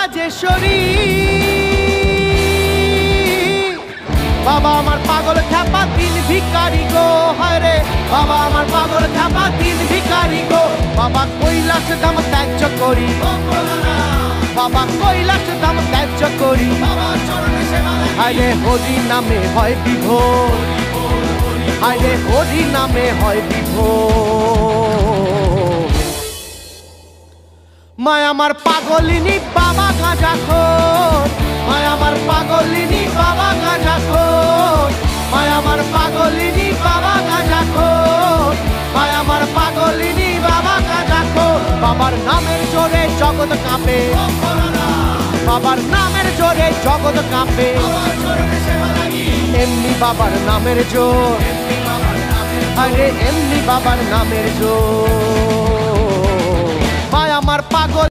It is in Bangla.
রাজেশ্বরী। বাবা আমার পাগল খ্যাপা তিন ভিখারি গো, হায় রে বাবা আমার পাগল খ্যাপা তিন ভিখারি গো। বাবা কৈলাস ধাম ত্যায্য করি, বাবা কৈলাস ধাম ত্যায্য করি, হায় রে হরি নামে হয় বিভোর, হায় রে হরি নামে হয় বিভোর। মায় আমার পাগলিনী বাবা গাঁজাখোর, মায় আমার পাগলিনী বাবা গাঁজাখোর, মায় আমার পাগলিনী বাবা গাঁজাখোর, মায় আমার পাগলিনী বাবা গাঁজাখোর। বাবার নামের জোরে জগৎ কাঁপে, বাবার নামের জোরে জগৎ কাঁপে, এমনি বাবার নামের জোর, আরে এমনি বাবার নামের জোর।